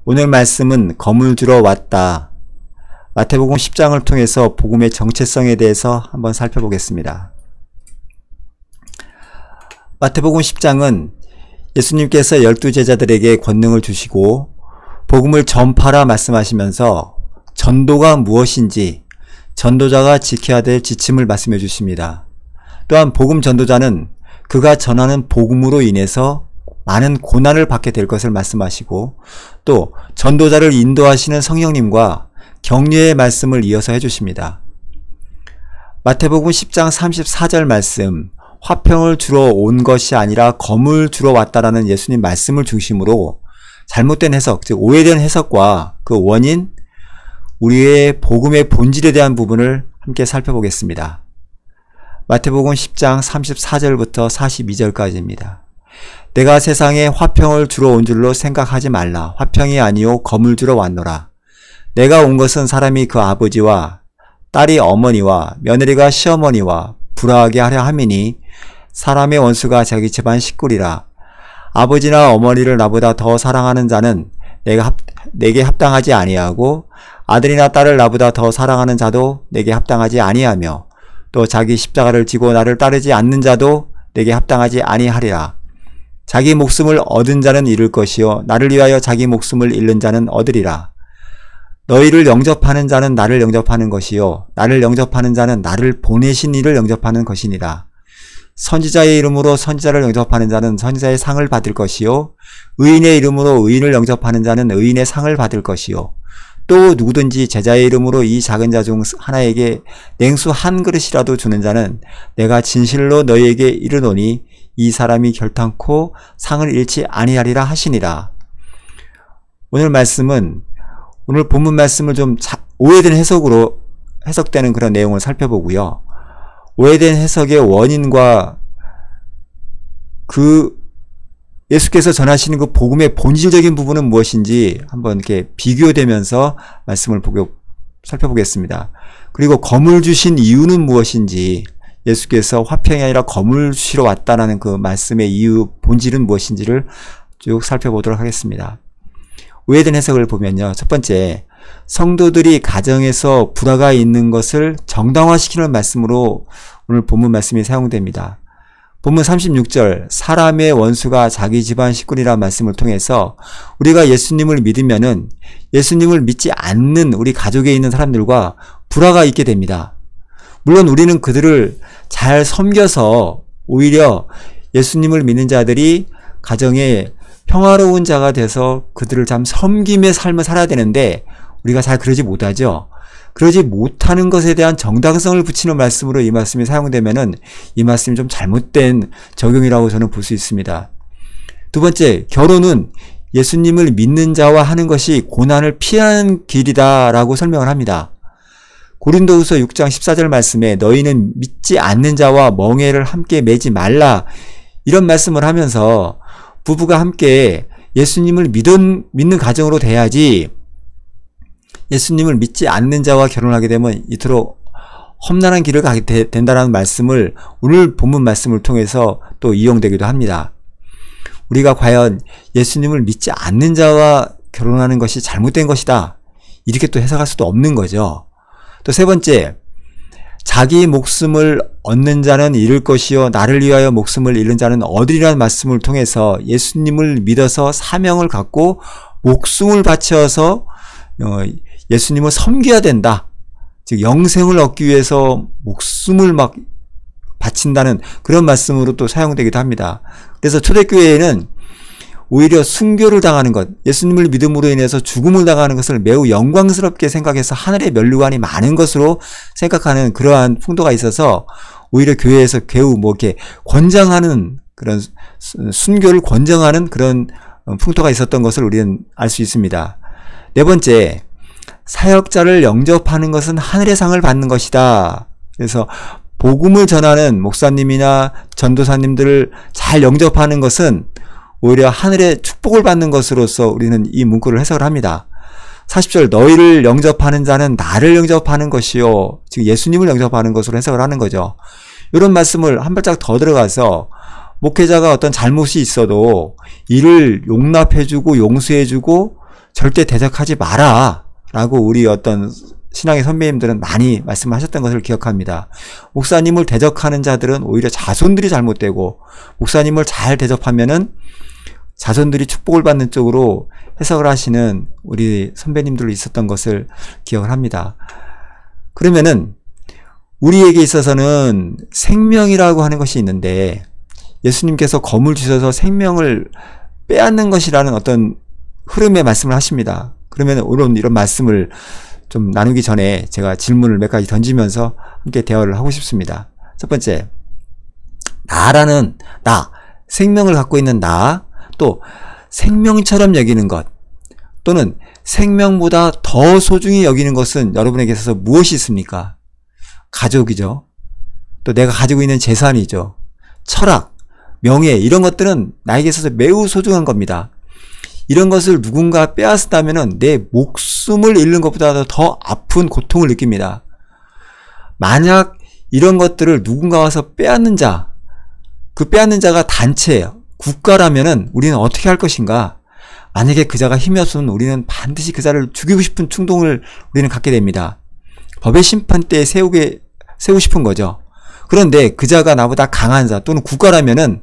오늘 말씀은 검을 들어 왔다. 마태복음 10장을 통해서 복음의 정체성에 대해서 한번 살펴보겠습니다. 마태복음 10장은 예수님께서 12제자들에게 권능을 주시고 복음을 전파라 말씀하시면서 전도가 무엇인지 전도자가 지켜야 될 지침을 말씀해 주십니다. 또한 복음 전도자는 그가 전하는 복음으로 인해서 많은 고난을 받게 될 것을 말씀하시고 또 전도자를 인도하시는 성령님과 격려의 말씀을 이어서 해주십니다. 마태복음 10장 34절 말씀, 화평을 주러 온 것이 아니라 검을 주러 왔다라는 예수님 말씀을 중심으로 잘못된 해석, 즉 오해된 해석과 그 원인, 우리의 복음의 본질에 대한 부분을 함께 살펴보겠습니다. 마태복음 10장 34절부터 42절까지입니다. 내가 세상에 화평을 주러 온 줄로 생각하지 말라. 화평이 아니요 검을 주러 왔노라. 내가 온 것은 사람이 그 아버지와 딸이 어머니와 며느리가 시어머니와 불화하게 하려 함이니 사람의 원수가 자기 집안 식구리라. 아버지나 어머니를 나보다 더 사랑하는 자는 내게 합당하지 아니하고 아들이나 딸을 나보다 더 사랑하는 자도 내게 합당하지 아니하며 또 자기 십자가를 지고 나를 따르지 않는 자도 내게 합당하지 아니하리라. 자기 목숨을 얻은 자는 잃을 것이요 나를 위하여 자기 목숨을 잃는 자는 얻으리라. 너희를 영접하는 자는 나를 영접하는 것이요 나를 영접하는 자는 나를 보내신 이를 영접하는 것이니라. 선지자의 이름으로 선지자를 영접하는 자는 선지자의 상을 받을 것이요 의인의 이름으로 의인을 영접하는 자는 의인의 상을 받을 것이요 또 누구든지 제자의 이름으로 이 작은 자 중 하나에게 냉수 한 그릇이라도 주는 자는 내가 진실로 너희에게 이르노니 이 사람이 결탄코 상을 잃지 아니하리라 하시니라. 오늘 말씀은 오늘 본문 말씀을 좀 오해된 해석으로 해석되는 그런 내용을 살펴보고요. 오해된 해석의 원인과 그 예수께서 전하시는 그 복음의 본질적인 부분은 무엇인지 한번 이렇게 비교되면서 말씀을 살펴보겠습니다. 그리고 검을 주신 이유는 무엇인지 예수께서 화평이 아니라 검을 주시러 왔다라는 그 말씀의 이유, 본질은 무엇인지를 쭉 살펴보도록 하겠습니다. 오해된 해석을 보면요. 첫 번째, 성도들이 가정에서 불화가 있는 것을 정당화시키는 말씀으로 오늘 본문 말씀이 사용됩니다. 본문 36절, 사람의 원수가 자기 집안 식구리라는 말씀을 통해서 우리가 예수님을 믿으면은 예수님을 믿지 않는 우리 가족에 있는 사람들과 불화가 있게 됩니다. 물론 우리는 그들을 잘 섬겨서 오히려 예수님을 믿는 자들이 가정에 평화로운 자가 돼서 그들을 참 섬김의 삶을 살아야 되는데 우리가 잘 그러지 못하죠. 그러지 못하는 것에 대한 정당성을 붙이는 말씀으로 이 말씀이 사용되면은 이 말씀이 좀 잘못된 적용이라고 저는 볼 수 있습니다. 두 번째, 결혼은 예수님을 믿는 자와 하는 것이 고난을 피하는 길이다라고 설명을 합니다. 고린도후서 6장 14절 말씀에 너희는 믿지 않는 자와 멍에를 함께 매지 말라 이런 말씀을 하면서 부부가 함께 예수님을 믿는 가정으로 돼야지 예수님을 믿지 않는 자와 결혼하게 되면 이토록 험난한 길을 가게 된다는 말씀을 오늘 본문 말씀을 통해서 또 이용되기도 합니다. 우리가 과연 예수님을 믿지 않는 자와 결혼하는 것이 잘못된 것이다 이렇게 또 해석할 수도 없는 거죠. 또 세 번째, 자기 목숨을 얻는 자는 잃을 것이요 나를 위하여 목숨을 잃는 자는 얻으리라는 말씀을 통해서 예수님을 믿어서 사명을 갖고 목숨을 바쳐서 예수님을 섬겨야 된다. 즉 영생을 얻기 위해서 목숨을 막 바친다는 그런 말씀으로 또 사용되기도 합니다. 그래서 초대교회에는 오히려 순교를 당하는 것, 예수님을 믿음으로 인해서 죽음을 당하는 것을 매우 영광스럽게 생각해서 하늘의 면류관이 많은 것으로 생각하는 그러한 풍도가 있어서 오히려 교회에서 매우 이렇게 권장하는 그런 순교를 권장하는 그런 풍토가 있었던 것을 우리는 알 수 있습니다. 네 번째, 사역자를 영접하는 것은 하늘의 상을 받는 것이다. 그래서 복음을 전하는 목사님이나 전도사님들을 잘 영접하는 것은 오히려 하늘의 축복을 받는 것으로서 우리는 이 문구를 해석을 합니다. 40절, 너희를 영접하는 자는 나를 영접하는 것이요. 즉 예수님을 영접하는 것으로 해석을 하는 거죠. 이런 말씀을 한 발짝 더 들어가서 목회자가 어떤 잘못이 있어도 이를 용납해주고 용서해주고 절대 대적하지 마라 라고 우리 어떤 신앙의 선배님들은 많이 말씀하셨던 것을 기억합니다. 목사님을 대적하는 자들은 오히려 자손들이 잘못되고, 목사님을 잘 대접하면은 자손들이 축복을 받는 쪽으로 해석을 하시는 우리 선배님들도 있었던 것을 기억을 합니다. 그러면은 우리에게 있어서는 생명이라고 하는 것이 있는데, 예수님께서 검을 주셔서 생명을 빼앗는 것이라는 어떤 흐름의 말씀을 하십니다. 그러면 오늘 이런 말씀을 좀 나누기 전에 제가 질문을 몇 가지 던지면서 함께 대화를 하고 싶습니다. 첫 번째, 나라는 나, 생명을 갖고 있는 나, 또 생명처럼 여기는 것, 또는 생명보다 더 소중히 여기는 것은 여러분에게 있어서 무엇이 있습니까? 가족이죠. 또 내가 가지고 있는 재산이죠. 철학, 명예, 이런 것들은 나에게 있어서 매우 소중한 겁니다. 이런 것을 누군가 빼앗았다면 내 목숨을 잃는 것보다 더 아픈 고통을 느낍니다. 만약 이런 것들을 누군가 와서 빼앗는 자, 그 빼앗는 자가 단체, 국가라면은 우리는 어떻게 할 것인가? 만약에 그 자가 힘이 없으면 우리는 반드시 그 자를 죽이고 싶은 충동을 우리는 갖게 됩니다. 법의 심판대에 세우고 싶은 거죠. 그런데 그 자가 나보다 강한 자 또는 국가라면은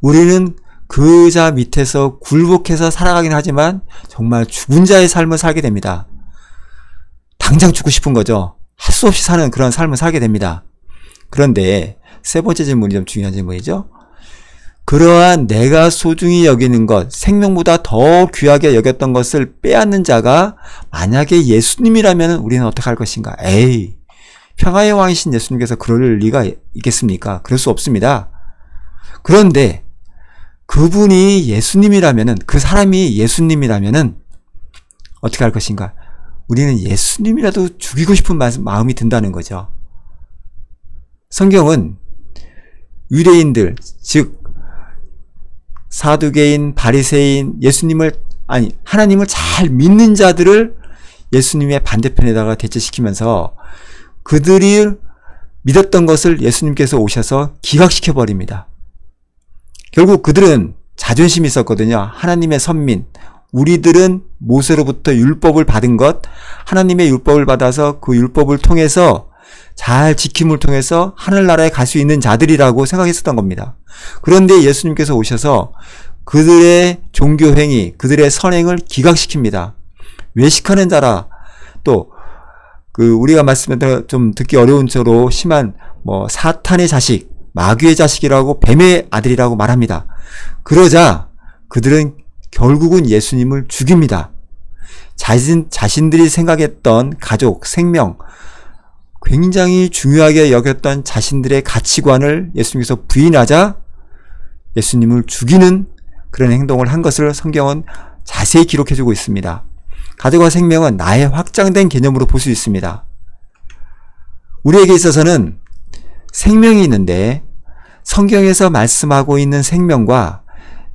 우리는 그 자 밑에서 굴복해서 살아가긴 하지만 정말 죽은 자의 삶을 살게 됩니다. 당장 죽고 싶은 거죠. 할 수 없이 사는 그런 삶을 살게 됩니다. 그런데 세 번째 질문이 좀 중요한 질문이죠. 그러한 내가 소중히 여기는 것, 생명보다 더 귀하게 여겼던 것을 빼앗는 자가 만약에 예수님이라면 우리는 어떻게 할 것인가? 에이, 평화의 왕이신 예수님께서 그럴 리가 있겠습니까? 그럴 수 없습니다. 그런데 그분이 예수님이라면은, 그 사람이 예수님이라면은 어떻게 할 것인가? 우리는 예수님이라도 죽이고 싶은 마음이 든다는 거죠. 성경은 유대인들, 즉 사두개인, 바리새인, 하나님을 잘 믿는 자들을 예수님의 반대편에다가 대체시키면서 그들이 믿었던 것을 예수님께서 오셔서 기각시켜 버립니다. 결국 그들은 자존심이 있었거든요. 하나님의 선민, 우리들은 모세로부터 율법을 받은 것, 하나님의 율법을 받아서 그 율법을 통해서 잘 지킴을 통해서 하늘나라에 갈 수 있는 자들이라고 생각했었던 겁니다. 그런데 예수님께서 오셔서 그들의 종교행위, 그들의 선행을 기각시킵니다. 외식하는 자라, 또 우리가 말씀드린 좀 듣기 어려운 저로 심한 사탄의 자식, 마귀의 자식이라고, 뱀의 아들이라고 말합니다. 그러자 그들은 결국은 예수님을 죽입니다. 자신들이 생각했던 가족, 생명, 굉장히 중요하게 여겼던 자신들의 가치관을 예수님께서 부인하자 예수님을 죽이는 그런 행동을 한 것을 성경은 자세히 기록해주고 있습니다. 가족과 생명은 나의 확장된 개념으로 볼 수 있습니다. 우리에게 있어서는 생명이 있는데 성경에서 말씀하고 있는 생명과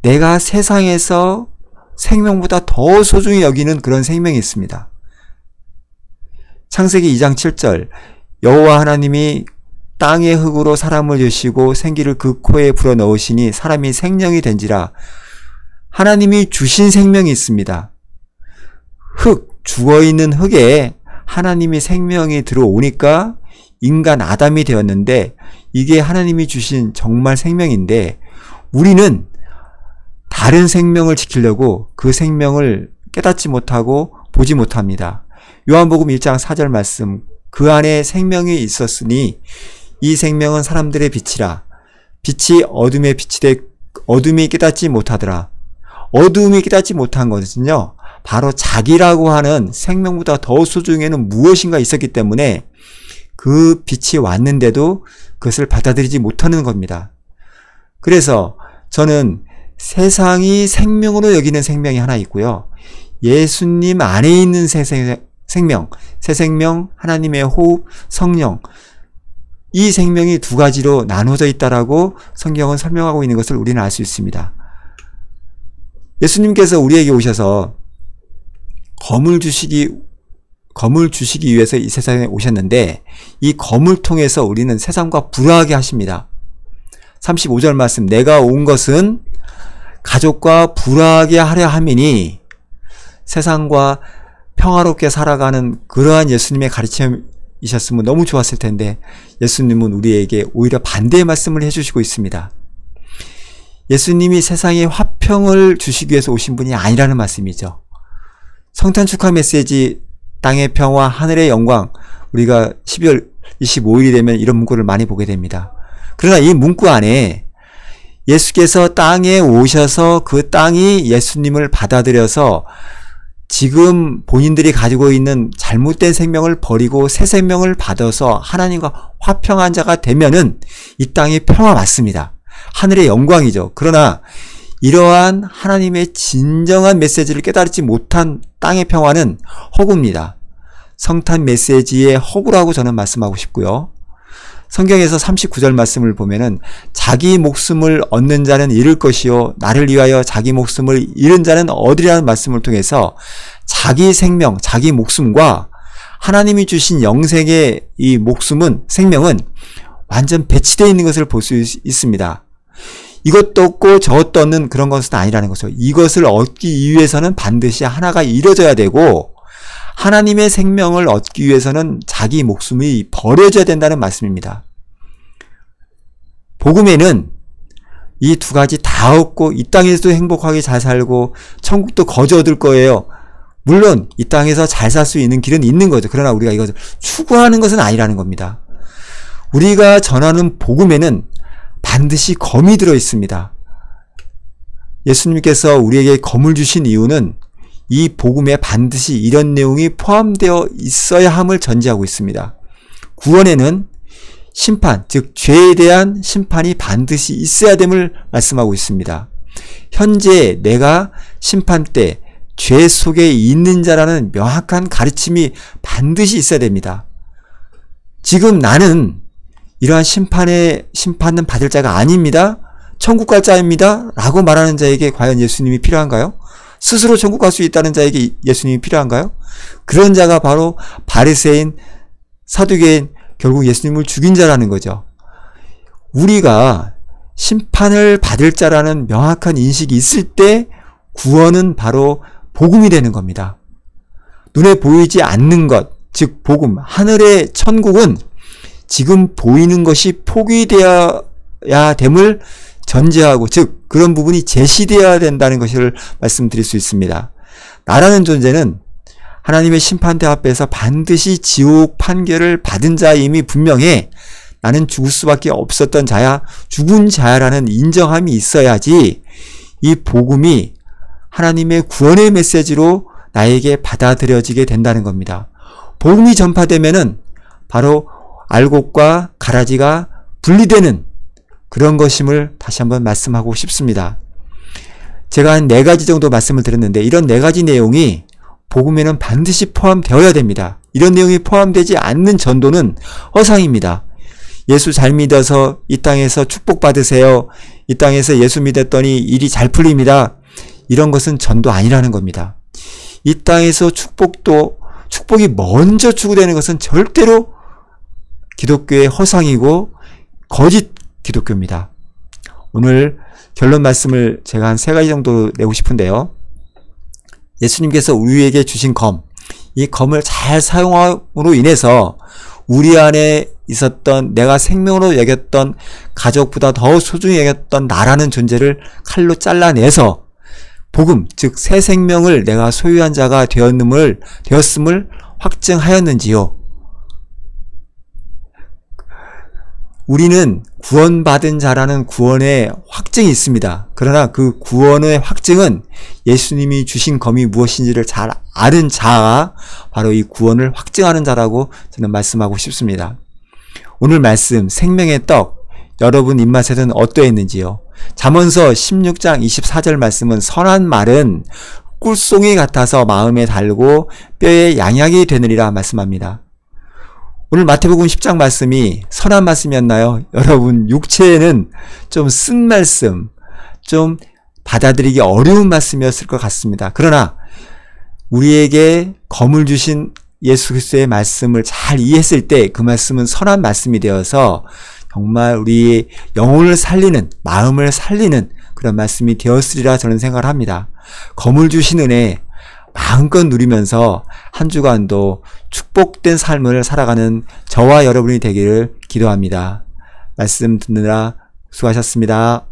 내가 세상에서 생명보다 더 소중히 여기는 그런 생명이 있습니다. 창세기 2장 7절, 여호와 하나님이 땅의 흙으로 사람을 주시고 생기를 그 코에 불어넣으시니 사람이 생명이 된지라. 하나님이 주신 생명이 있습니다. 죽어있는 흙에 하나님이 생명이 들어오니까 인간 아담이 되었는데, 이게 하나님이 주신 정말 생명인데 우리는 다른 생명을 지키려고 그 생명을 깨닫지 못하고 보지 못합니다. 요한복음 1장 4절 말씀, 그 안에 생명이 있었으니 이 생명은 사람들의 빛이라. 빛이 어둠에 비치되 어둠이 깨닫지 못하더라. 어둠이 깨닫지 못한 것은요, 바로 자기라고 하는 생명보다 더 소중에는 무엇인가 있었기 때문에 그 빛이 왔는데도 그것을 받아들이지 못하는 겁니다. 그래서 저는 세상이 생명으로 여기는 생명이 하나 있고요, 예수님 안에 있는 새 생명, 하나님의 호흡, 성령, 이 생명이 두 가지로 나눠져 있다라고 성경은 설명하고 있는 것을 우리는 알 수 있습니다. 예수님께서 우리에게 오셔서 검을 주시기 위해서 이 세상에 오셨는데, 이 검을 통해서 우리는 세상과 불화하게 하십니다. 35절 말씀, 내가 온 것은 가족과 불화하게 하려 함이니, 세상과 평화롭게 살아가는 그러한 예수님의 가르침이셨으면 너무 좋았을 텐데 예수님은 우리에게 오히려 반대의 말씀을 해주시고 있습니다. 예수님이 세상에 화평을 주시기 위해서 오신 분이 아니라는 말씀이죠. 성탄 축하 메시지 땅의 평화 하늘의 영광, 우리가 12월 25일이 되면 이런 문구를 많이 보게 됩니다. 그러나 이 문구 안에 예수께서 땅에 오셔서 그 땅이 예수님을 받아들여서 지금 본인들이 가지고 있는 잘못된 생명을 버리고 새 생명을 받아서 하나님과 화평한 자가 되면은 이 땅이 평화 맞습니다. 하늘의 영광이죠. 그러나 이러한 하나님의 진정한 메시지를 깨달지 못한 땅의 평화는 허구입니다. 성탄 메시지의 허구라고 저는 말씀하고 싶고요. 성경에서 39절 말씀을 보면은 자기 목숨을 얻는 자는 잃을 것이요 나를 위하여 자기 목숨을 잃은 자는 얻으리라는 말씀을 통해서 자기 생명, 자기 목숨과 하나님이 주신 영생의 이 목숨은, 생명은 완전 배치되어 있는 것을 볼 수 있습니다. 이것도 없고 저것도 없는 그런 것은 아니라는 거죠. 이것을 얻기 위해서는 반드시 하나가 이루어져야 되고 하나님의 생명을 얻기 위해서는 자기 목숨이 버려져야 된다는 말씀입니다. 복음에는 이 두 가지 다 얻고 이 땅에서도 행복하게 잘 살고 천국도 거저 얻을 거예요. 물론 이 땅에서 잘 살 수 있는 길은 있는 거죠. 그러나 우리가 이것을 추구하는 것은 아니라는 겁니다. 우리가 전하는 복음에는 반드시 검이 들어 있습니다. 예수님께서 우리에게 검을 주신 이유는 이 복음에 반드시 이런 내용이 포함되어 있어야 함을 전제하고 있습니다. 구원에는 심판, 즉 죄에 대한 심판이 반드시 있어야 됨을 말씀하고 있습니다. 현재 내가 심판 때 죄 속에 있는 자라는 명확한 가르침이 반드시 있어야 됩니다. 지금 나는 이러한 심판은 받을 자가 아닙니다. 천국 갈 자입니다. 라고 말하는 자에게 과연 예수님이 필요한가요? 스스로 천국 갈 수 있다는 자에게 예수님이 필요한가요? 그런 자가 바로 바리새인, 사두개인, 결국 예수님을 죽인 자라는 거죠. 우리가 심판을 받을 자라는 명확한 인식이 있을 때 구원은 바로 복음이 되는 겁니다. 눈에 보이지 않는 것, 즉 복음, 하늘의 천국은 지금 보이는 것이 포기되어야 됨을 전제하고, 즉 그런 부분이 제시되어야 된다는 것을 말씀드릴 수 있습니다. 나라는 존재는 하나님의 심판대 앞에서 반드시 지옥 판결을 받은 자임이 분명해. 나는 죽을 수밖에 없었던 자야, 죽은 자야라는 인정함이 있어야지 이 복음이 하나님의 구원의 메시지로 나에게 받아들여지게 된다는 겁니다. 복음이 전파되면은 바로 알곡과 가라지가 분리되는 그런 것임을 다시 한번 말씀하고 싶습니다. 제가 한 4가지 정도 말씀을 드렸는데 이런 4가지 내용이 복음에는 반드시 포함되어야 됩니다. 이런 내용이 포함되지 않는 전도는 허상입니다. 예수 잘 믿어서 이 땅에서 축복받으세요. 이 땅에서 예수 믿었더니 일이 잘 풀립니다. 이런 것은 전도 아니라는 겁니다. 이 땅에서 축복이 먼저 추구되는 것은 절대로 기독교의 허상이고 거짓 기독교입니다. 오늘 결론 말씀을 제가 한 3가지 정도 내고 싶은데요. 예수님께서 우리에게 주신 검, 이 검을 잘 사용함으로 인해서 우리 안에 있었던, 내가 생명으로 여겼던, 가족보다 더 소중히 여겼던 나라는 존재를 칼로 잘라내서 복음, 즉 새 생명을 내가 소유한 자가 되었음을 확증하였는지요. 우리는 구원받은 자라는 구원의 확증이 있습니다. 그러나 그 구원의 확증은 예수님이 주신 검이 무엇인지를 잘 아는 자가 바로 이 구원을 확증하는 자라고 저는 말씀하고 싶습니다. 오늘 말씀 생명의 떡, 여러분 입맛에는 어떠했는지요? 잠언서 16장 24절 말씀은 선한 말은 꿀송이 같아서 마음에 달고 뼈에 양약이 되느니라 말씀합니다. 오늘 마태복음 10장 말씀이 선한 말씀이었나요? 여러분 육체에는 좀 쓴 말씀, 좀 받아들이기 어려운 말씀이었을 것 같습니다. 그러나 우리에게 검을 주신 예수 그리스도의 말씀을 잘 이해했을 때 그 말씀은 선한 말씀이 되어서 정말 우리의 영혼을 살리는, 마음을 살리는 그런 말씀이 되었으리라 저는 생각을 합니다. 검을 주신 은혜, 마음껏 누리면서 한 주간도 축복된 삶을 살아가는 저와 여러분이 되기를 기도합니다. 말씀 듣느라 수고하셨습니다.